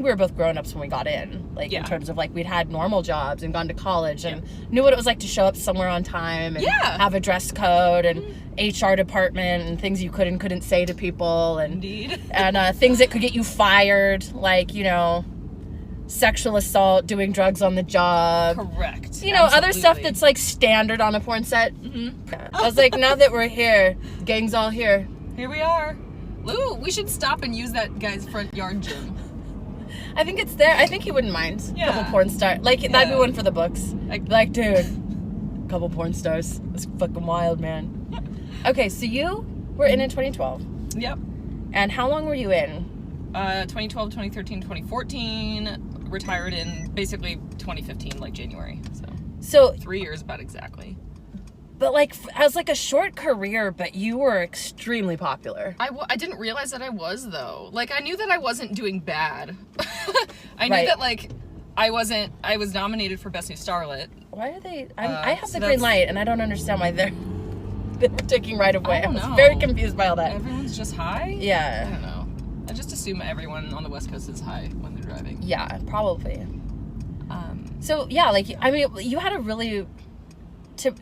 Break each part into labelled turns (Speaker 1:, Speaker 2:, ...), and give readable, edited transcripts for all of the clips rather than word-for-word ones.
Speaker 1: we were both grown-ups when we got in, like in terms of like we'd had normal jobs and gone to college and knew what it was like to show up somewhere on time and have a dress code and HR department and things you could and couldn't say to people and things that could get you fired, like, you know, sexual assault, doing drugs on the job.
Speaker 2: Correct.
Speaker 1: You know, other stuff that's like standard on a porn set. I was like, now that we're here, gang's all here.
Speaker 2: Here we are. Lou, we should stop and use that guy's front yard gym.
Speaker 1: I think it's there. I think he wouldn't mind. A couple porn stars. Like, that'd be one for the books. Like, dude, couple porn stars. That's fucking wild, man. Okay, so you were in 2012.
Speaker 2: Yep.
Speaker 1: And how long were you in?
Speaker 2: 2012, 2013, 2014. Retired in basically 2015, like January. So 3 years about exactly.
Speaker 1: But like, as like a short career, but you were extremely popular.
Speaker 2: I didn't realize that I was, though. Like, I knew that I wasn't doing bad. I knew that, like, I was nominated for Best New Starlet.
Speaker 1: Why are they? I have the green light, and I don't understand why they were taking right away. I was very confused by all that.
Speaker 2: Everyone's just high?
Speaker 1: Yeah.
Speaker 2: I don't know. I just assume everyone on the West Coast is high when they're driving.
Speaker 1: Yeah, probably. So, yeah, like, I mean, you had a really...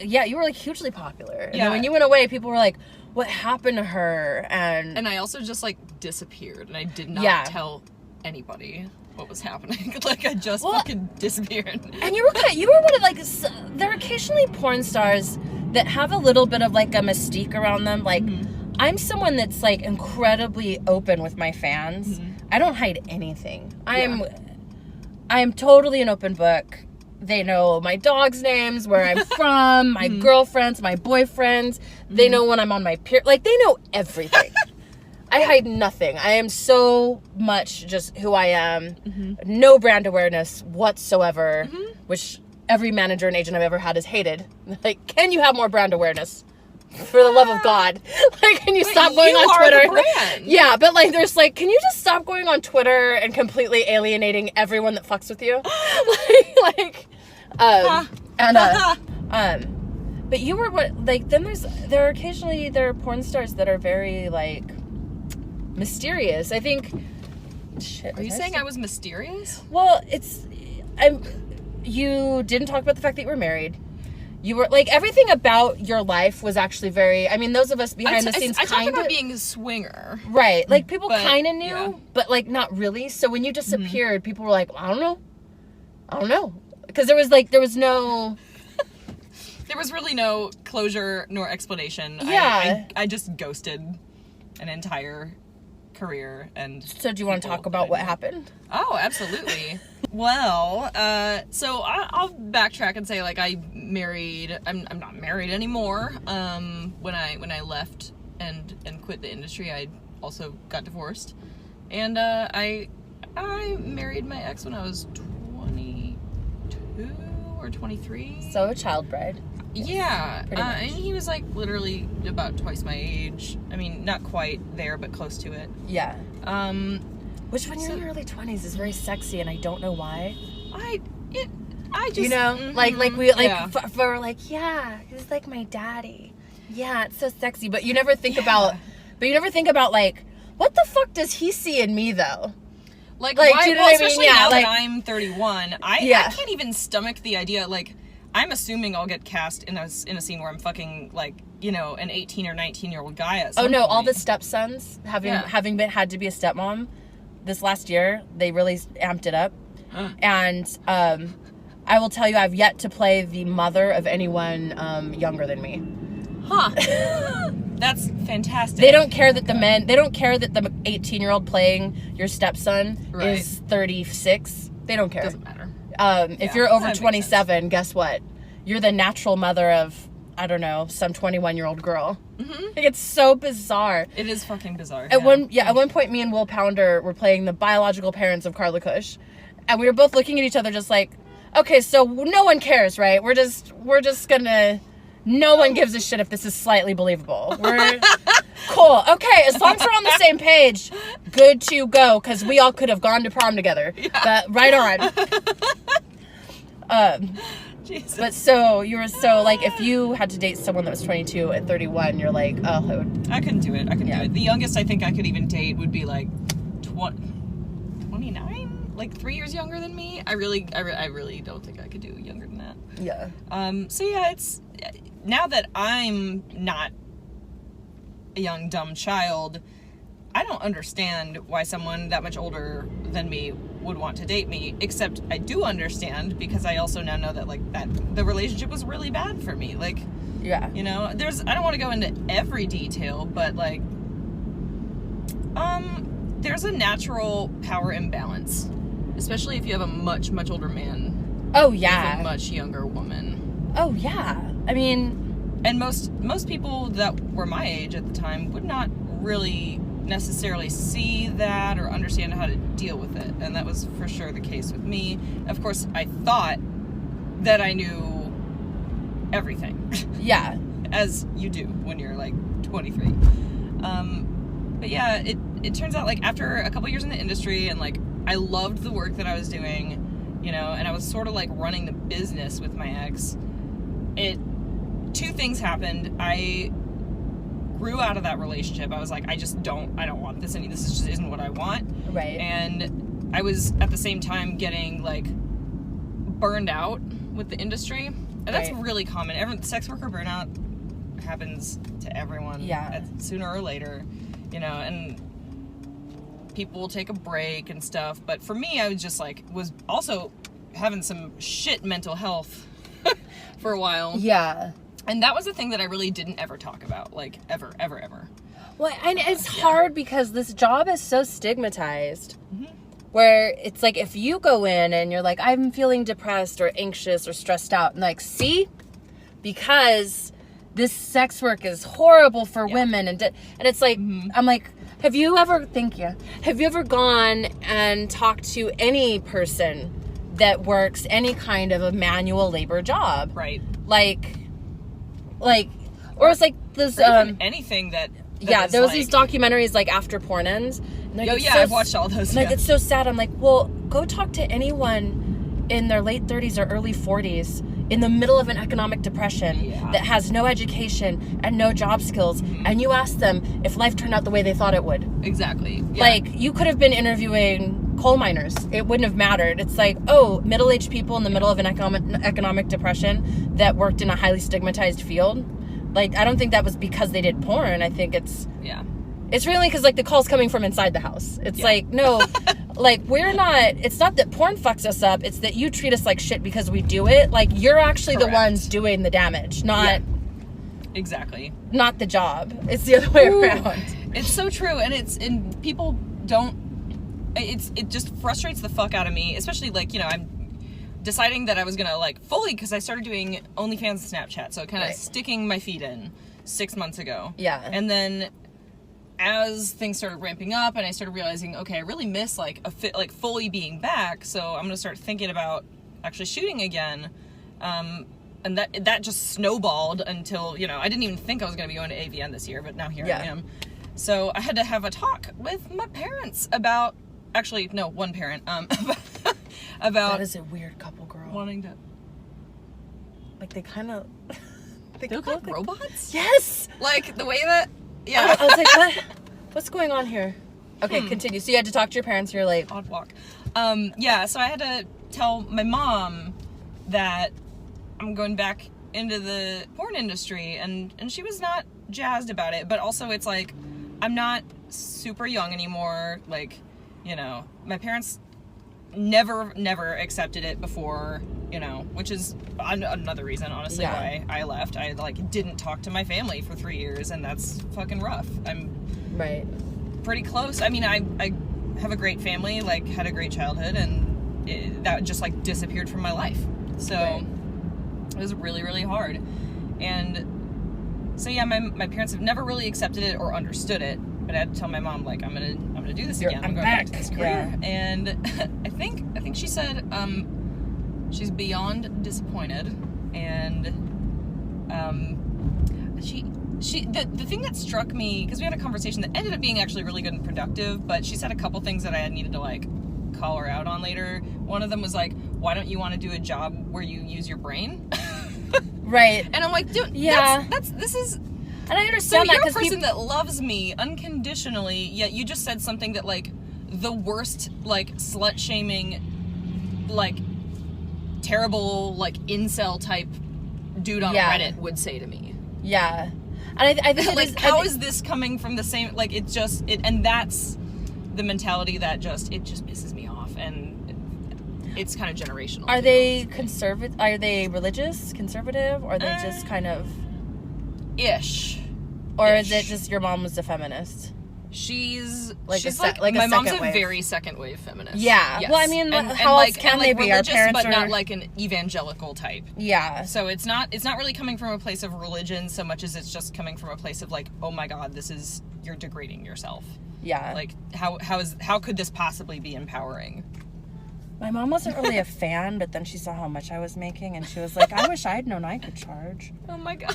Speaker 1: you were like hugely popular. And then when you went away, people were like, what happened to her? And
Speaker 2: I also just like disappeared, and I did not tell anybody what was happening. Like, I just fucking disappeared.
Speaker 1: And you were one of like, there are occasionally porn stars that have a little bit of like a mystique around them. Like, I'm someone that's like incredibly open with my fans. I don't hide anything. I am totally an open book. They know my dog's names, where I'm from, my girlfriends, my boyfriends. They know when I'm on my period. Like, they know everything. I hide nothing. I am so much just who I am. No brand awareness whatsoever, which every manager and agent I've ever had has hated. Like, can you have more brand awareness? For the love of God. Like, can you stop going on Twitter?
Speaker 2: The brand.
Speaker 1: Yeah, but like, there's like, can you just stop going on Twitter and completely alienating everyone that fucks with you? But you were what, like, then there are occasionally porn stars that are very like mysterious. I think.
Speaker 2: Are you saying I was mysterious?
Speaker 1: Well, you didn't talk about the fact that you were married. You were, like, everything about your life was actually very, I mean, those of us behind the scenes
Speaker 2: I talked about being a swinger.
Speaker 1: Right. Like, people kind of knew, but, like, not really. So when you disappeared, people were like, I don't know. Because there was no...
Speaker 2: There was really no closure nor explanation.
Speaker 1: Yeah.
Speaker 2: I just ghosted an entire career. And
Speaker 1: so do you want to talk about what happened?
Speaker 2: Oh, absolutely. Well, so I'll backtrack and say, like, I'm not married anymore. When I left and quit the industry, I also got divorced. And I married my ex when I was 22 or 23.
Speaker 1: So a child bride.
Speaker 2: Yeah. And he was, like, literally about twice my age. I mean, not quite there, but close to it.
Speaker 1: Yeah. Which, when you're in your early 20s, is very sexy, and I don't know why.
Speaker 2: I just...
Speaker 1: You know? For like, yeah, he's like my daddy. Yeah, it's so sexy. But you never think about... But you never think about, like, what the fuck does he see in me, though?
Speaker 2: Like why,
Speaker 1: do you know what I mean?
Speaker 2: Especially
Speaker 1: Yeah,
Speaker 2: now
Speaker 1: like,
Speaker 2: that I'm 31, I can't even stomach the idea, like... I'm assuming I'll get cast in a scene where I'm fucking, like, you know, an 18 or 19-year-old guy at some point.
Speaker 1: All the stepsons, having had to be a stepmom this last year, they really amped it up. And I will tell you, I've yet to play the mother of anyone younger than me.
Speaker 2: Huh. That's fantastic.
Speaker 1: They don't care that the 18-year-old playing your stepson is 36. They don't care.
Speaker 2: Doesn't matter.
Speaker 1: If you're over 27, guess what? You're the natural mother of, I don't know, some 21-year-old girl. Like, it's so bizarre.
Speaker 2: It is fucking bizarre.
Speaker 1: At one point, me and Will Pounder were playing the biological parents of Carla Cush, and we were both looking at each other just like, okay, so no one cares, right? We're just gonna, no one gives a shit if this is slightly believable. We're cool. Okay, as long as we're on the same page, good to go, because we all could have gone to prom together. Yeah. But right on.
Speaker 2: Jesus.
Speaker 1: But so you were like, if you had to date someone that was 22 at 31, you're like, oh,
Speaker 2: I couldn't do it. The youngest I think I could even date would be like 29. like 3 years younger than me. I really don't think I could do younger than that.
Speaker 1: Yeah.
Speaker 2: So yeah, it's now that I'm not a young dumb child, I don't understand why someone that much older than me would want to date me, except I do understand because I also now know that like that the relationship was really bad for me. Like,
Speaker 1: yeah,
Speaker 2: you know, I don't want to go into every detail, but like there's a natural power imbalance, especially if you have a much older man.
Speaker 1: Oh yeah.
Speaker 2: With a much younger woman.
Speaker 1: Oh yeah. I mean,
Speaker 2: and most people that were my age at the time would not really necessarily see that or understand how to deal with it, and that was for sure the case with me. Of course, I thought that I knew everything.
Speaker 1: Yeah.
Speaker 2: As you do when you're like 23. But yeah, it turns out like after a couple years in the industry and like I loved the work that I was doing, you know, and I was sort of like running the business with my ex. Two things happened. I grew out of that relationship. I was like, I don't want this any. This just isn't what I want.
Speaker 1: Right.
Speaker 2: And I was at the same time getting like burned out with the industry, and that's really common. Sex worker burnout happens to everyone.
Speaker 1: Yeah.
Speaker 2: Sooner or later, you know, and people will take a break and stuff. But for me, I was just like, was also having some shit mental health for a while.
Speaker 1: Yeah.
Speaker 2: And that was the thing that I really didn't ever talk about, like, ever.
Speaker 1: Well, and it's hard because this job is so stigmatized. Mm-hmm. Where it's like, if you go in and you're like, I'm feeling depressed or anxious or stressed out, and like, see? Because this sex work is horrible for women. And it's like, I'm like, have you ever gone and talked to any person that works any kind of a manual labor job?
Speaker 2: Right.
Speaker 1: Or it's like this
Speaker 2: anything that
Speaker 1: there was these documentaries like After Porn Ends.
Speaker 2: I've watched all those.
Speaker 1: Like, it's so sad. I'm like, well, go talk to anyone in their late 30s or early 40s in the middle of an economic depression that has no education and no job skills, and you ask them if life turned out the way they thought it would.
Speaker 2: Exactly. Yeah.
Speaker 1: Like, you could have been interviewing coal miners. It wouldn't have mattered. It's like, oh, middle-aged people in the middle of an economic depression that worked in a highly stigmatized field. Like, I don't think that was because they did porn. I think it's really because, like, the call's coming from inside the house. It's like, no, like, it's not that porn fucks us up. It's that you treat us like shit because we do it. Like, you're actually the ones doing the damage, not...
Speaker 2: Exactly.
Speaker 1: Not the job. It's the other way around.
Speaker 2: It's so true. And people don't... It just frustrates the fuck out of me. Especially, like, you know, I'm deciding that I was gonna, like, fully... Because I started doing OnlyFans and Snapchat. So kind of sticking my feet in 6 months ago. Yeah. And then... as things started ramping up and I started realizing, okay, I really miss like fully being back, so I'm gonna start thinking about actually shooting again. And that just snowballed until, you know, I didn't even think I was gonna be going to AVN this year, but now here I am. So I had to have a talk with my parents about, actually, no, one parent, about... That
Speaker 1: is a weird couple, girl.
Speaker 2: Wanting to...
Speaker 1: Like, they kind of...
Speaker 2: They look like robots?
Speaker 1: Yes!
Speaker 2: Like, the way that... Yeah.
Speaker 1: I was like, what? What's going on here? Okay, continue. So you had to talk to your parents. You're like...
Speaker 2: Odd walk. So I had to tell my mom that I'm going back into the porn industry, and she was not jazzed about it, but also it's like, I'm not super young anymore. Like, you know, my parents never accepted it before, you know, which is another reason, honestly, why I left. I, like, didn't talk to my family for 3 years, and that's fucking rough. I'm pretty close. I mean, I have a great family, like, had a great childhood, and that just, like, disappeared from my life. So it was really, really hard. And so, yeah, my parents have never really accepted it or understood it, but I had to tell my mom, like, I'm gonna do this again. I'm going back to this career. Yeah. And I think she said she's beyond disappointed, and the thing that struck me, because we had a conversation that ended up being actually really good and productive, but she said a couple things that I needed to, like, call her out on later. One of them was like, why don't you want to do a job where you use your brain?
Speaker 1: Right.
Speaker 2: And I'm like, dude, this is... And I understand that, because you're a person that loves me unconditionally, yet you just said something that, like, the worst, like, slut-shaming, like, terrible, like, incel type dude on Reddit would say to me.
Speaker 1: Yeah. And I think
Speaker 2: like, how is this coming from the same, like, and that's the mentality that it just pisses me off, and it's kind of generational.
Speaker 1: Are they conservative? Are they religious, conservative, or are they just kind of
Speaker 2: ish?
Speaker 1: Or is it just your mom was a feminist?
Speaker 2: She's
Speaker 1: like
Speaker 2: my mom's a
Speaker 1: wave.
Speaker 2: very second wave feminist.
Speaker 1: Yeah.
Speaker 2: Yes.
Speaker 1: Well, I mean, how else can they be?
Speaker 2: Religious,
Speaker 1: Our parents
Speaker 2: but not like an evangelical type.
Speaker 1: Yeah.
Speaker 2: So it's not really coming from a place of religion so much as it's just coming from a place of like, oh my God, you're degrading yourself.
Speaker 1: Yeah.
Speaker 2: Like how could this possibly be empowering?
Speaker 1: My mom wasn't really a fan, but then she saw how much I was making, and she was like, I wish I'd known I could charge.
Speaker 2: Oh my God.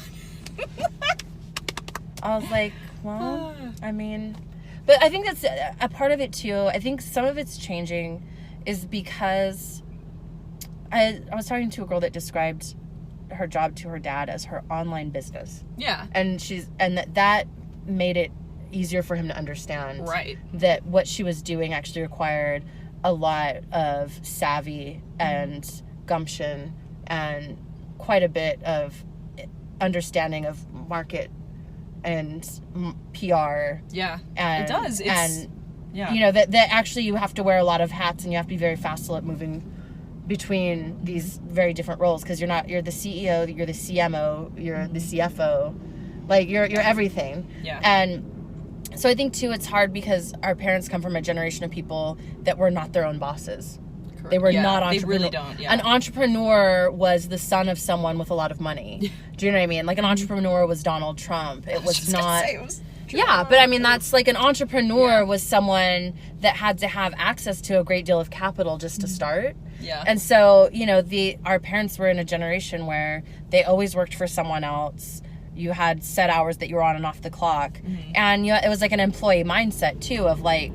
Speaker 1: I was like, well, I mean, but I think that's a part of it too. I think some of it's changing is because I was talking to a girl that described her job to her dad as her online business.
Speaker 2: Yeah.
Speaker 1: And that made it easier for him to understand.
Speaker 2: Right.
Speaker 1: That what she was doing actually required a lot of savvy and gumption and quite a bit of understanding of market and PR.
Speaker 2: Yeah,
Speaker 1: and,
Speaker 2: it does.
Speaker 1: You know, that actually you have to wear a lot of hats and you have to be very facile at moving between these very different roles, because you're the CEO, you're the CMO, you're the CFO, like you're everything.
Speaker 2: Yeah.
Speaker 1: And so I think too it's hard because our parents come from a generation of people that were not their own bosses. Correct. They were not entrepreneurs. They really don't. Yeah. An entrepreneur was the son of someone with a lot of money. Do you know what I mean? Like an entrepreneur was Donald Trump. It was not. Yeah, but I mean that's like an entrepreneur was someone that had to have access to a great deal of capital just to start.
Speaker 2: Yeah.
Speaker 1: And so, you know, our parents were in a generation where they always worked for someone else. You had set hours that you were on and off the clock. Mm-hmm. And it was like an employee mindset too of like,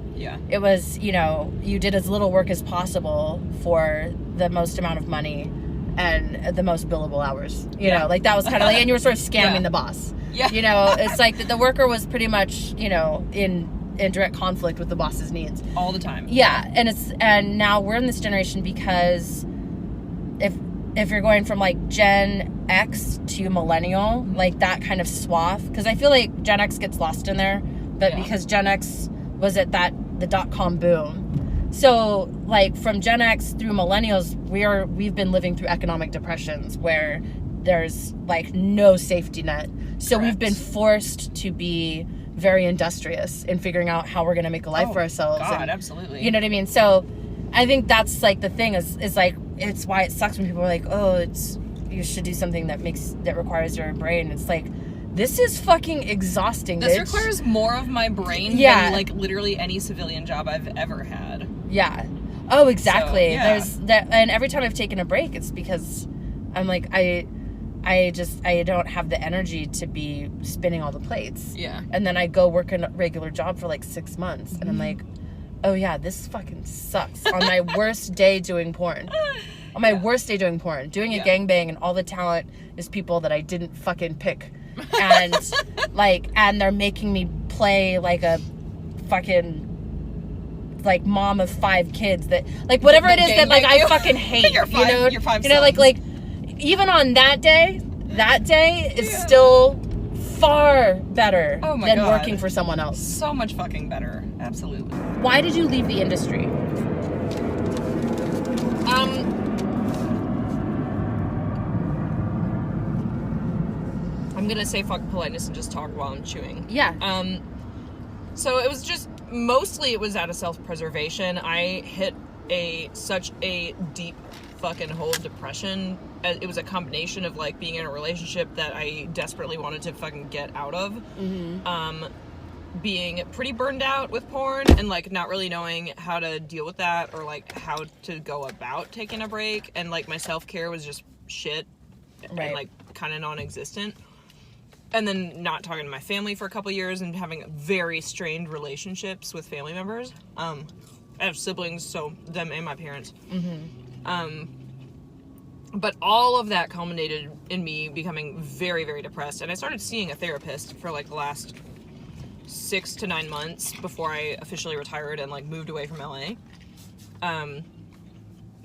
Speaker 1: it was, you know, you did as little work as possible for the most amount of money and the most billable hours. You know, like that was kind of like, and you were sort of scamming the boss. Yeah. You know, it's like the worker was pretty much, you know, in direct conflict with the boss's needs.
Speaker 2: All the time.
Speaker 1: Yeah. And now we're in this generation because if you're going from like Gen X to millennial, like that kind of swath, because I feel like Gen X gets lost in there, but because Gen X was at the .com boom. So like from Gen X through millennials, we've been living through economic depressions where there's like no safety net. So Correct. We've been forced to be very industrious in figuring out how we're going to make a life for ourselves.
Speaker 2: God, absolutely.
Speaker 1: You know what I mean? So I think that's like the thing is like, it's why it sucks when people are like, oh, you should do something that requires your brain. It's like, this is fucking exhausting.
Speaker 2: This
Speaker 1: bitch.
Speaker 2: requires more of my brain than like literally any civilian job I've ever had.
Speaker 1: Yeah. Oh, exactly.
Speaker 2: So,
Speaker 1: There's that, and every time I've taken a break, it's because I'm like, I don't have the energy to be spinning all the plates.
Speaker 2: Yeah.
Speaker 1: And then I go work a regular job for like 6 months, and I'm like, oh yeah, this fucking sucks. On my worst day doing porn. On my worst day doing porn. Doing a gangbang, and all the talent is people that I didn't fucking pick. And and they're making me play like a fucking like mom of 5 kids that like whatever it is that like I fucking hate.
Speaker 2: Your 5
Speaker 1: you know, like even on that day is still far better than working for someone else.
Speaker 2: So much fucking better. Absolutely.
Speaker 1: Why did you leave the industry?
Speaker 2: I'm gonna say fuck politeness and just talk while I'm chewing.
Speaker 1: Yeah.
Speaker 2: So it was just mostly it was out of self-preservation. I hit such a deep fucking hole of depression. It was a combination of like being in a relationship that I desperately wanted to fucking get out of. Mm-hmm. Being pretty burned out with porn and like not really knowing how to deal with that or like how to go about taking a break, and like my self-care was just shit and like kind of non-existent. And then not talking to my family for a couple years and having very strained relationships with family members. I have siblings, so them and my parents. Mm-hmm. But all of that culminated in me becoming very, very depressed. And I started seeing a therapist for like the last 6 to 9 months before I officially retired and like moved away from LA.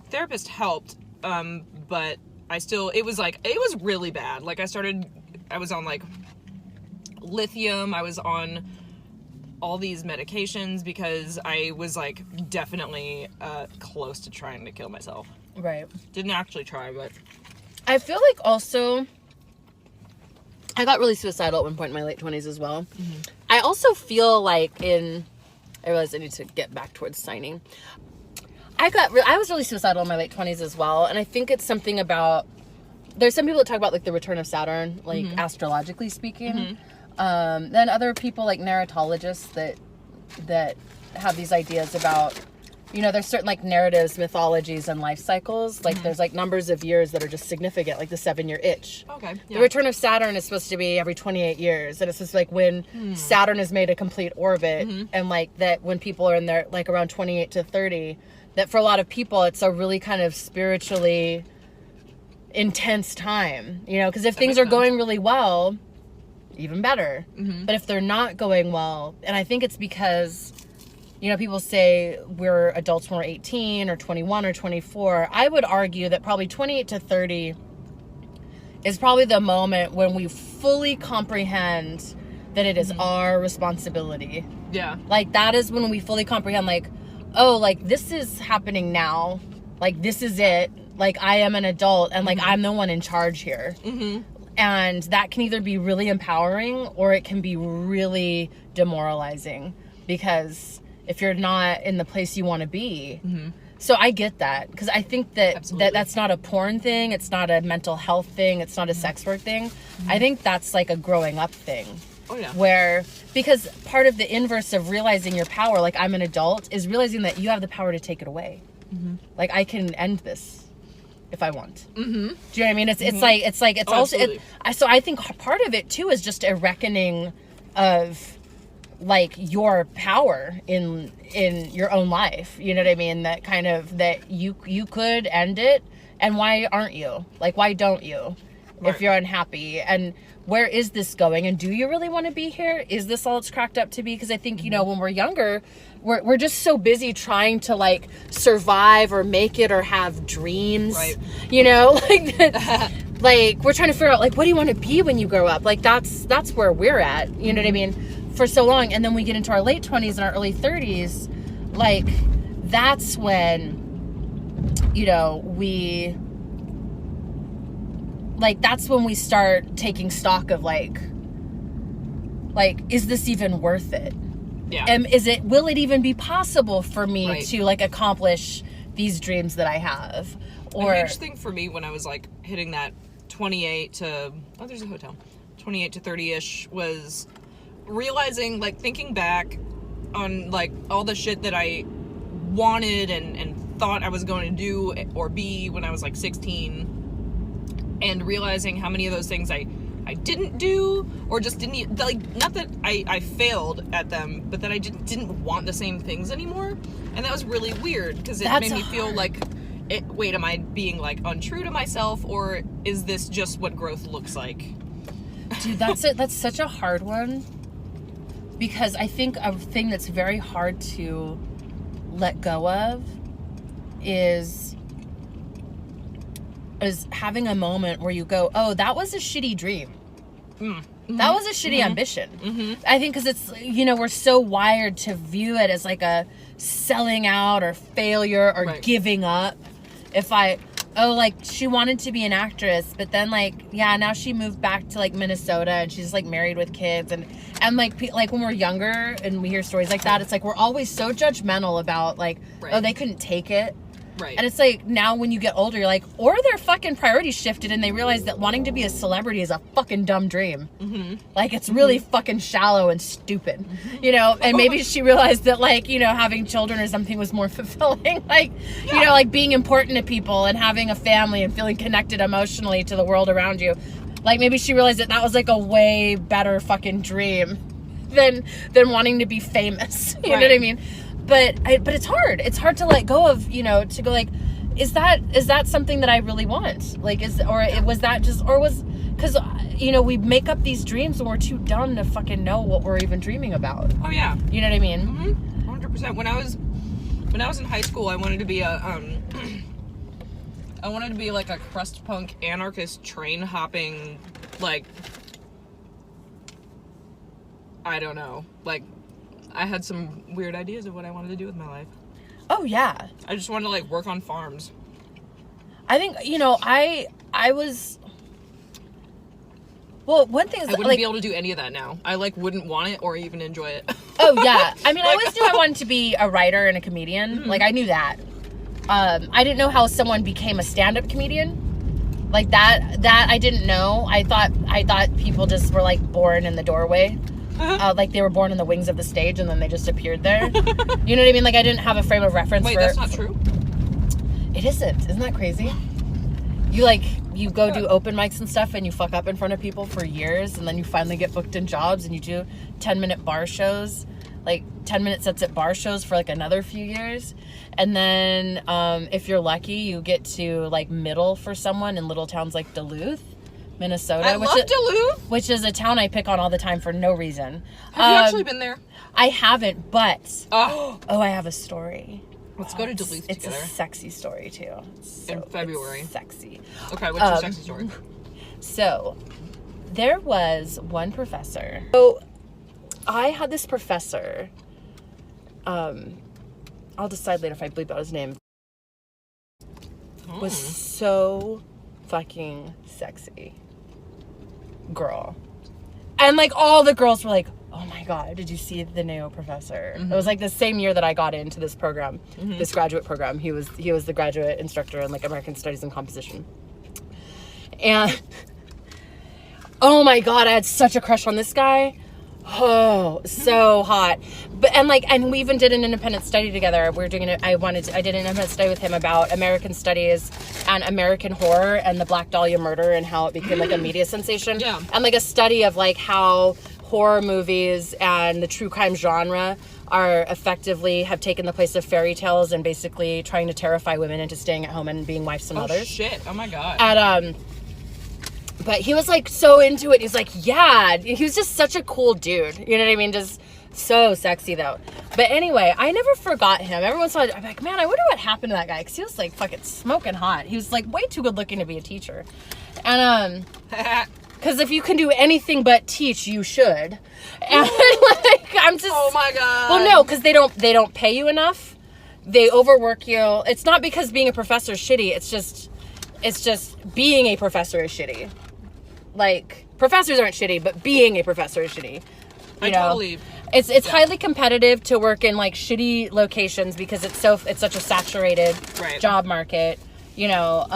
Speaker 2: Therapist helped, but it was really bad. Like I was on like lithium, I was on all these medications because I was like definitely close to trying to kill myself.
Speaker 1: Right.
Speaker 2: Didn't actually try, but
Speaker 1: I feel like also I got really suicidal at one point in my late 20s as well. Mm-hmm. I also feel like I realize I need to get back towards signing. I was really suicidal in my late 20s as well, and I think it's something about, there's some people that talk about like the return of Saturn, like astrologically speaking. Then other people like narratologists that have these ideas about, there's certain like narratives, mythologies, and life cycles. Like there's like numbers of years that are just significant, like the 7-year itch.
Speaker 2: Okay. Yeah.
Speaker 1: The return of Saturn is supposed to be every 28 years. And it's just like when Saturn has made a complete orbit, and like that when people are in there like around 28 to 30, that for a lot of people, it's a really kind of spiritually intense time, because if things are going really well, even better. But if they're not going well, and I think it's because, people say we're adults when we're 18 or 21 or 24. I would argue that probably 28 to 30 is probably the moment when we fully comprehend that it is our responsibility.
Speaker 2: Yeah.
Speaker 1: Like, that is when we fully comprehend, like, oh, like, this is happening now. Like, this is it. Like, I am an adult, and, like, I'm the one in charge here. And that can either be really empowering or it can be really demoralizing, because if you're not in the place you want to be. So I get that, because I think that's not a porn thing. It's not a mental health thing. It's not a sex work thing. I think that's like a growing up thing.
Speaker 2: Oh, yeah.
Speaker 1: Because part of the inverse of realizing your power, like I'm an adult, is realizing that you have the power to take it away. Like, I can end this if I want. Do you know what I mean? It's also, so I think part of it too is just a reckoning of like your power in your own life. You know what I mean? That kind of, that you could end it, and why aren't you? Like, why don't you? Right. If you're unhappy, and where is this going? And do you really want to be here? Is this all it's cracked up to be? Because I think, when we're younger, we're just so busy trying to like survive or make it or have dreams,
Speaker 2: right?
Speaker 1: Like that, like we're trying to figure out like, what do you want to be when you grow up? Like that's where we're at. You know what I mean? For so long. And then we get into our late 20s and our early 30s. Like, that's when, that's when we start taking stock of like, is this even worth it?
Speaker 2: Yeah.
Speaker 1: And will it even be possible for me to like accomplish these dreams that I have? Or
Speaker 2: a huge thing for me when I was like hitting that 28 to 30-ish was realizing, like, thinking back on like all the shit that I wanted and thought I was going to do or be when I was like 16, and realizing how many of those things I didn't do, or just didn't, like, not that I failed at them, but that I just didn't want the same things anymore. And that was really weird, because it made me feel like, wait, am I being like untrue to myself, or is this just what growth looks like?
Speaker 1: Dude, that's such a hard one, because I think a thing that's very hard to let go of is having a moment where you go, oh, that was a shitty dream. That was a shitty ambition. I think because it's, we're so wired to view it as like a selling out or failure or giving up. Like, she wanted to be an actress, but then like, now she moved back to like Minnesota, and she's like married with kids, and like when we're younger and we hear stories like that, it's like we're always so judgmental about like, oh, they couldn't take it.
Speaker 2: Right.
Speaker 1: And it's like, now when you get older, you're like, or their fucking priorities shifted and they realize that wanting to be a celebrity is a fucking dumb dream. Like, it's really fucking shallow and stupid, and maybe she realized that like, having children or something was more fulfilling. Like, like being important to people and having a family and feeling connected emotionally to the world around you. Like, maybe she realized that was like a way better fucking dream than wanting to be famous. You know what I mean? But it's hard. It's hard to let go of, to go like, is that something that I really want? Like, because because, you know, we make up these dreams and we're too dumb to fucking know what we're even dreaming about.
Speaker 2: Oh, yeah.
Speaker 1: You know what I mean?
Speaker 2: Mm-hmm. 100%. When I was in high school, I wanted to be I wanted to be like a crust punk anarchist train hopping, like, I don't know. Like, I had some weird ideas of what I wanted to do with my life.
Speaker 1: Oh, yeah.
Speaker 2: I just wanted to, like, work on farms.
Speaker 1: I think, you know, I was... Well, one thing is...
Speaker 2: I wouldn't
Speaker 1: like,
Speaker 2: be able to do any of that now. I, like, wouldn't want it or even enjoy it.
Speaker 1: Oh, yeah. I mean, I always knew I wanted to be a writer and a comedian.
Speaker 2: Mm-hmm.
Speaker 1: Like, I knew that. I didn't know how someone became a stand-up comedian. Like, that I didn't know. I thought people just were, like, born in the doorway. Like, they were born in the wings of the stage and then they just appeared there. You know what I mean? Like, I didn't have a frame of reference.
Speaker 2: Wait, that's not true?
Speaker 1: It isn't. Isn't that crazy? You go do open mics and stuff and you fuck up in front of people for years and then you finally get booked in jobs and you do 10-minute bar shows, like 10-minute sets at bar shows for like another few years. And then if you're lucky, you get to like middle for someone in little towns like Duluth, Minnesota.
Speaker 2: I love Duluth!
Speaker 1: Which is a town I pick on all the time for no reason.
Speaker 2: Have you actually been there?
Speaker 1: I haven't, but... Oh, I have a story.
Speaker 2: Let's go to Duluth
Speaker 1: It's
Speaker 2: together.
Speaker 1: a sexy story, too.
Speaker 2: In February.
Speaker 1: It's sexy.
Speaker 2: Okay, what's your sexy story?
Speaker 1: So, there was one professor. So, I had this professor. I'll decide later if I bleep out his name. Was so fucking sexy. Girl. And, like, all the girls were like, oh my God, did you see the new professor? It was like the same year that I got into this program, this graduate program. He was the graduate instructor in like American Studies and Composition. And oh my God, I had such a crush on this guy. Oh, so hot. And we even did an independent study together. I did an independent study with him about American studies and American horror and the Black Dahlia murder and how it became like a media sensation.
Speaker 2: Yeah.
Speaker 1: And like a study of like how horror movies and the true crime genre are effectively have taken the place of fairy tales and basically trying to terrify women into staying at home and being wives and mothers.
Speaker 2: Oh shit! Oh my God.
Speaker 1: And but he was like so into it. He's like, yeah. He was just such a cool dude. You know what I mean? Just so sexy though. But anyway, I never forgot him. Every once in a while, I'm like, man, I wonder what happened to that guy because he was like fucking smoking hot. He was like way too good looking to be a teacher, and because if you can do anything but teach, you should. And like, I'm just...
Speaker 2: Oh my God.
Speaker 1: Well, no, because they don't pay you enough. They overwork you. It's not because being a professor is shitty. It's just being a professor is shitty. Like, professors aren't shitty, but being a professor is shitty. You know?
Speaker 2: Totally...
Speaker 1: It's highly competitive to work in like shitty locations because it's such a saturated job market, you know,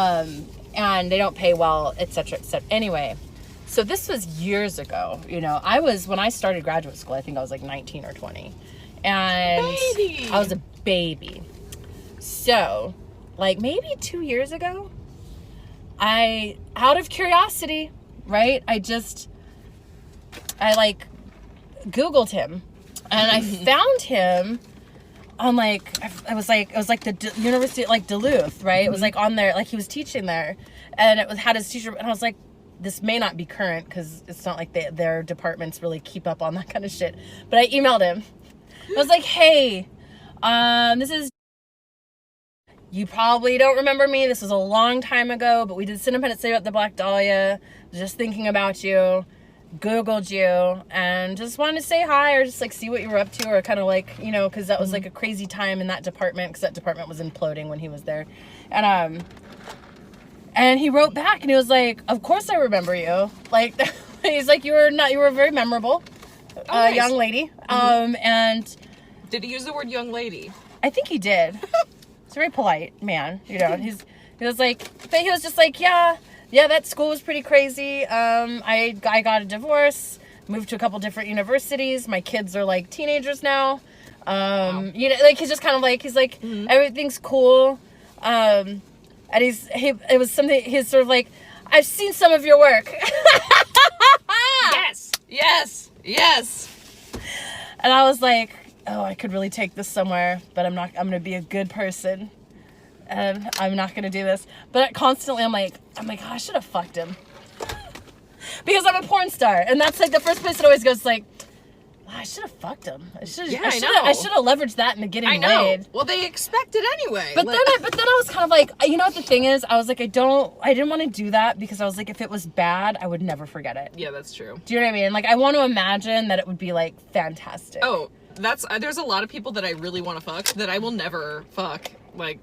Speaker 1: and they don't pay well, etc. Anyway, so this was years ago. You know, when I started graduate school, I think I was like 19 or 20, and
Speaker 2: baby.
Speaker 1: I was a baby. So, like maybe 2 years ago, out of curiosity, right? I like Googled him and I found him on like, it was like the University of like Duluth, right? It was like on there, like he was teaching there and had his teacher, and I was like, this may not be current because it's not like their departments really keep up on that kind of shit. But I emailed him. I was like, hey, this is, you probably don't remember me. This was a long time ago, but we did independent study about the Black Dahlia. Just thinking about you. Googled you and just wanted to say hi or just like see what you were up to, or kind of like, you know, because that was like a crazy time in that department because that department was imploding when he was there. And he wrote back and he was like, of course I remember you. Like, he's like, you were very memorable,
Speaker 2: nice.
Speaker 1: Young lady. And
Speaker 2: did he use the word young lady?
Speaker 1: I think he did. He's a very polite man, you know. He was just like, yeah, that school was pretty crazy. I got a divorce, moved to a couple different universities. My kids are like teenagers now.
Speaker 2: Wow.
Speaker 1: You know, like he's just kind of like, he's like, everything's cool. And he's sort of like, I've seen some of your work.
Speaker 2: Yes.
Speaker 1: And I was like, oh, I could really take this somewhere, but I'm going to be a good person. And I'm not going to do this. But constantly I'm like, oh, I should have fucked him. because I'm a porn star, and that's like the first place it always goes. Like, I should have fucked him. I should have leveraged that into getting laid.
Speaker 2: Well, they expect it anyway.
Speaker 1: But then I was kind of like, you know what the thing is? I was like, I didn't want to do that because I was like, if it was bad, I would never forget it.
Speaker 2: Yeah, that's true.
Speaker 1: Do you know what I mean? Like, I want to imagine that it would be like fantastic.
Speaker 2: Oh, there's a lot of people that I really want to fuck that I will never fuck, like,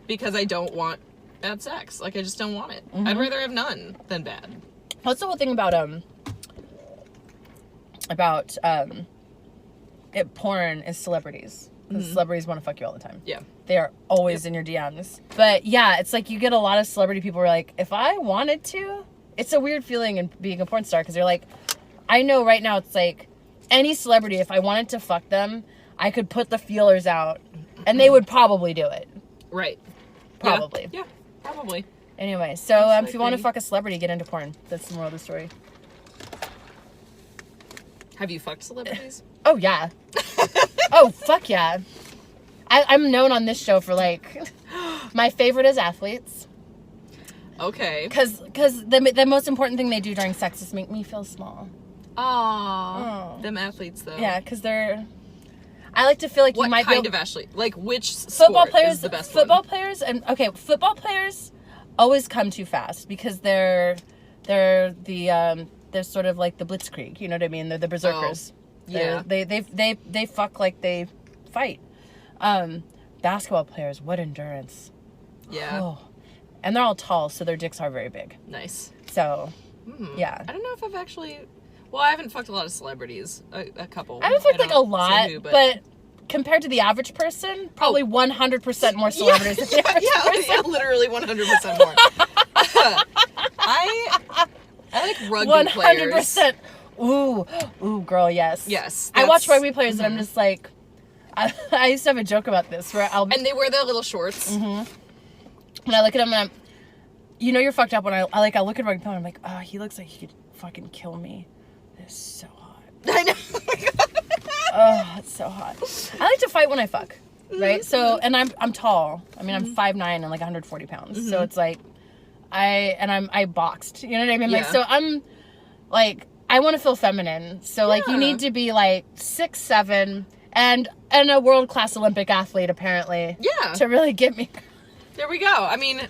Speaker 2: because I don't want bad sex. Like, I just don't want it. I'd rather have none than bad.
Speaker 1: What's the whole thing about porn is celebrities. Because celebrities want to fuck you all the time.
Speaker 2: Yeah.
Speaker 1: They are always in your DMs. But yeah, it's like you get a lot of celebrity people who are like, if I wanted to, it's a weird feeling in being a porn star because they're like, I know right now it's like any celebrity, if I wanted to fuck them, I could put the feelers out and they would probably do it.
Speaker 2: Right.
Speaker 1: Probably.
Speaker 2: Yeah, probably.
Speaker 1: Anyway, so if you want to fuck a celebrity, get into porn. That's the moral of the story.
Speaker 2: Have you fucked celebrities?
Speaker 1: Oh, yeah. Oh, fuck yeah. I'm known on this show for, like, my favorite is athletes.
Speaker 2: Okay.
Speaker 1: Because the most important thing they do during sex is make me feel small.
Speaker 2: Aww. Them athletes, though.
Speaker 1: Yeah, because they're... I like to feel like
Speaker 2: what
Speaker 1: you might
Speaker 2: kind
Speaker 1: be...
Speaker 2: of athlete? Like, which
Speaker 1: football
Speaker 2: sport
Speaker 1: players,
Speaker 2: is the best
Speaker 1: football
Speaker 2: one?
Speaker 1: players, and... Okay, football players always come too fast because they're sort of like the blitzkrieg, you know what I mean? They're the berserkers.
Speaker 2: Oh, yeah.
Speaker 1: They fuck like they fight. Basketball players, what endurance.
Speaker 2: Yeah.
Speaker 1: Oh. And they're all tall, so their dicks are very big.
Speaker 2: Nice.
Speaker 1: So, yeah.
Speaker 2: I don't know if I've actually... Well, I haven't fucked a lot of celebrities. A couple.
Speaker 1: I haven't fucked like a lot, but compared to the average person, probably 100% more celebrities than the average person.
Speaker 2: Yeah, literally 100% more. I like rugby players.
Speaker 1: 100%. Ooh, girl, yes.
Speaker 2: Yes.
Speaker 1: I watch rugby players and I'm just like, I used to have a joke about this where
Speaker 2: and they wear their little shorts.
Speaker 1: And I look at them and you're fucked up when I look at a rugby player and I'm like, oh, he looks like he could fucking kill me. It's so hot.
Speaker 2: I know.
Speaker 1: Oh, it's so hot. I like to fight when I fuck, right? So, and I'm tall. I mean, I'm 5'9" and like 140 pounds. So it's like, I boxed. You know what I mean?
Speaker 2: Yeah.
Speaker 1: Like, so I'm like, I want to feel feminine. So like, you need to be like 6'7" and a world-class Olympic athlete apparently.
Speaker 2: Yeah.
Speaker 1: To really get me.
Speaker 2: There we go. I mean,